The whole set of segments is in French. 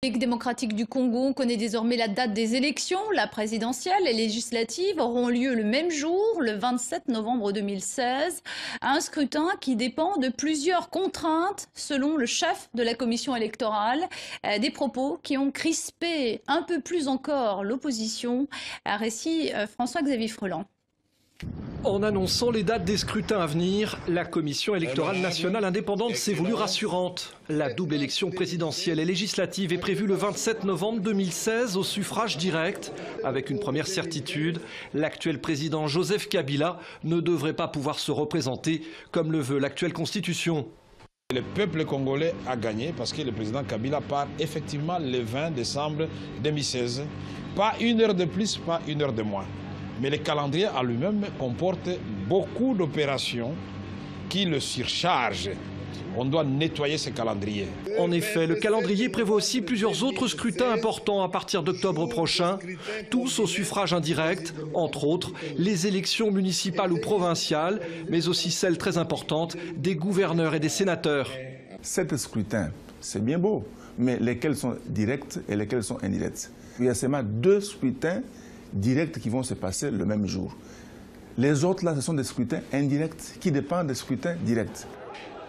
La République démocratique du Congo connaît désormais la date des élections. La présidentielle et législative auront lieu le même jour, le 27 novembre 2016. Un scrutin qui dépend de plusieurs contraintes, selon le chef de la commission électorale. Des propos qui ont crispé un peu plus encore l'opposition. Un récit François-Xavier Freland. En annonçant les dates des scrutins à venir, la Commission électorale nationale indépendante s'est voulue rassurante. La double élection présidentielle et législative est prévue le 27 novembre 2016 au suffrage direct. Avec une première certitude, l'actuel président Joseph Kabila ne devrait pas pouvoir se représenter comme le veut l'actuelle constitution. Le peuple congolais a gagné parce que le président Kabila part effectivement le 20 décembre 2016. Pas une heure de plus, pas une heure de moins. Mais le calendrier en lui-même comporte beaucoup d'opérations qui le surchargent. On doit nettoyer ce calendrier. En effet, le calendrier prévoit aussi plusieurs autres scrutins importants à partir d'octobre prochain, tous au suffrage indirect, entre autres les élections municipales ou provinciales, mais aussi celles très importantes des gouverneurs et des sénateurs. 7 scrutins, c'est bien beau, mais lesquels sont directs et lesquels sont indirects? Il y a seulement 2 scrutins directs qui vont se passer le même jour. Les autres, là, ce sont des scrutins indirects qui dépendent des scrutins directs.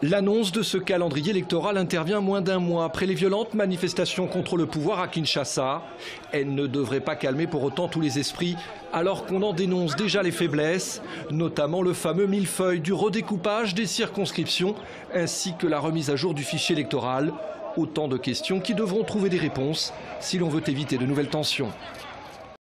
L'annonce de ce calendrier électoral intervient moins d'un mois après les violentes manifestations contre le pouvoir à Kinshasa. Elle ne devrait pas calmer pour autant tous les esprits, alors qu'on en dénonce déjà les faiblesses, notamment le fameux millefeuille du redécoupage des circonscriptions, ainsi que la remise à jour du fichier électoral. Autant de questions qui devront trouver des réponses si l'on veut éviter de nouvelles tensions.